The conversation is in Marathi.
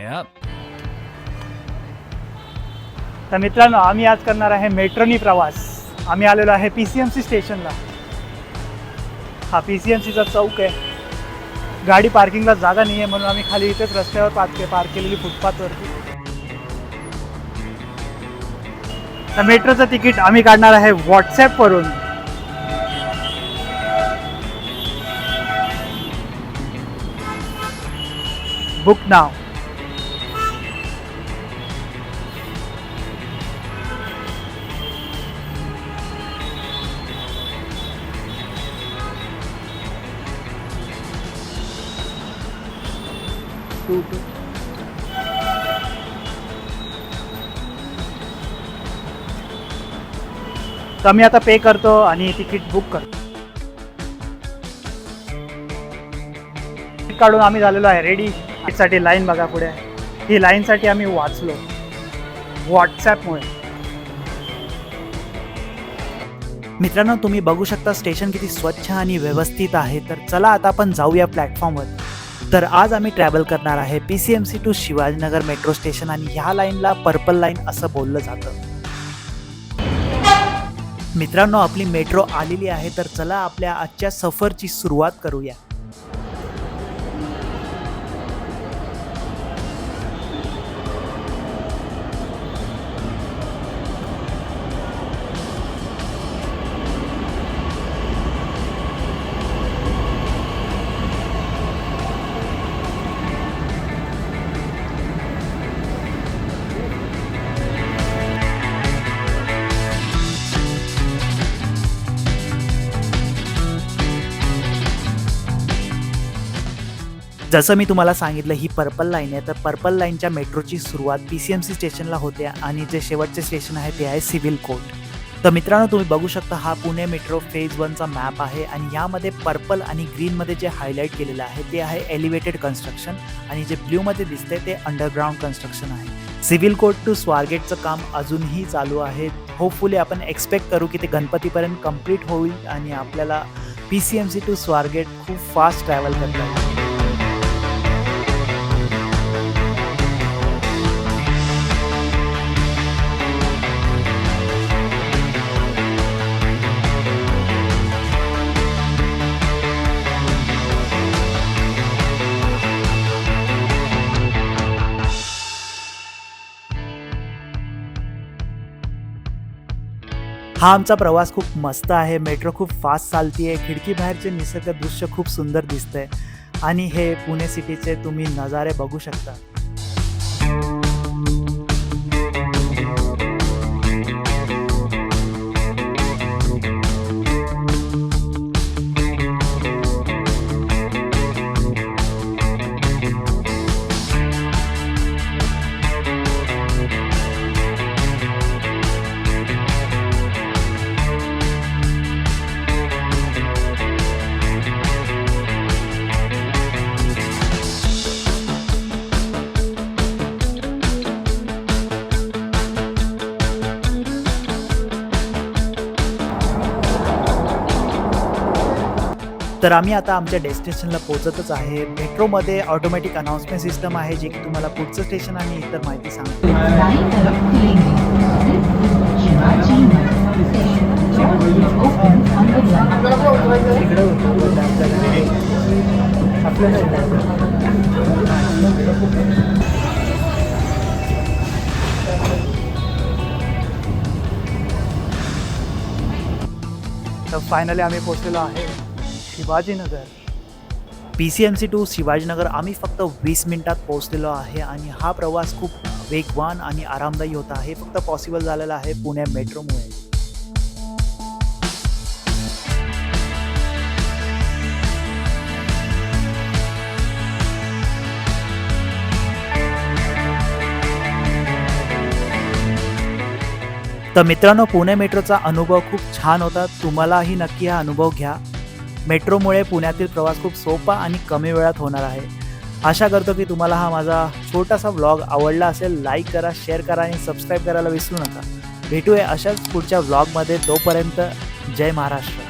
Yep. तर मित्रांनो, आम्ही आज करणार आहे मेट्रोनी प्रवास. आम्ही आलेलो आहे PCMC स्टेशनला. हा PCMCचा चौक आहे. गाडी पार्किंगला जागा नाही आहे म्हणून आम्ही खाली इथेच रस्त्यावर पार्क केलेली फुटपाथवरती. तर मेट्रोचं तिकीट आम्ही काढणार आहे व्हॉट्सॲपवरून. बुक नाव. तर मी आता पे करतो आणि तिकीट बुक करतो. तिकीट काढून आम्ही झालेलो आहे रेडी. साठी लाईन बघा पुढे. ही लाईनसाठी आम्ही वाचलो व्हॉट्सॲपमुळे. मित्रांनो, तुम्ही बघू शकता स्टेशन किती स्वच्छ आणि व्यवस्थित आहे. तर चला आता आपण जाऊया प्लॅटफॉर्मवर. तर आज आम्ही ट्रॅव्हल करणार आहे PCMC to Shivajinagar metro station आणि ह्या लाईनला पर्पल लाईन असं बोललं जातं. मित्रांनो, आपली मेट्रो आलेली आहे. तर चला आपल्या आजच्या सफरची सुरुवात करूया. जसं मी तुम्हाला सांगितलं, ही पर्पल लाईन आहे. तर पर्पल लाईनच्या मेट्रोची सुरुवात PCMC स्टेशनला होते आणि जे शेवटचे स्टेशन आहे ते आहे सिव्हिल कोर्ट. तर मित्रांनो, तुम्ही बघू शकता हा पुणे मेट्रो फेज 1चा मॅप आहे आणि यामध्ये पर्पल आणि ग्रीनमध्ये जे हायलाईट केलेलं आहे ते आहे एलिव्हेटेड कन्स्ट्रक्शन आणि जे ब्ल्यूमध्ये दिसते ते अंडरग्राऊंड कन्स्ट्रक्शन आहे. सिव्हिल कोर्ट टू स्वारगेटचं काम अजूनही चालू आहे. होपफुली आपण एक्सपेक्ट करू की ते गणपतीपर्यंत कंप्लीट होईल आणि आपल्याला PCMC टू स्वारगेट खूप फास्ट ट्रॅव्हल करता येईल. हा आमचा प्रवास खूप मस्त आहे. मेट्रो खूप फास्ट चालतीये. खिडकी बाहेरचे निसर्ग दृश्य खूप सुंदर दिसतंय आणि हे पुणे सिटीचे तुम्ही नजारे बघू शकता. तर आम्ही आता आमच्या डेस्टिनेशनला पोहोचतच आहे. मेट्रोमध्ये ऑटोमॅटिक अनाउन्समेंट सिस्टम आहे जे की तुम्हाला पुढचं स्टेशन आणि इतर माहिती सांगते. तर फायनली आम्ही पोहोचलेलो आहे शिवाजीनगर. PCMC टू शिवाजीनगर आम्ही फक्त 20 मिनिटात पोहोचलेलो आहे आणि हा प्रवास खूप वेगवान आणि आरामदायी होता. हे फक्त पॉसिबल झालेलं आहे पुणे मेट्रोमुळे. तर मित्रांनो, पुणे मेट्रोचा अनुभव खूप छान होता. तुम्हालाही नक्की हा अनुभव घ्या. मेट्रोमुळे पुण्यातील प्रवास खूप सोपा आणि कमी वेळात होणार आहे. आशा करतो की तुम्हाला हा माझा छोटासा व्लॉग आवडला असेल. लाईक करा, शेअर करा आणि सबस्क्राईब करायला विसरू नका. भेटूया अशाच पुढच्या व्लॉगमध्ये. तोपर्यंत जय महाराष्ट्र.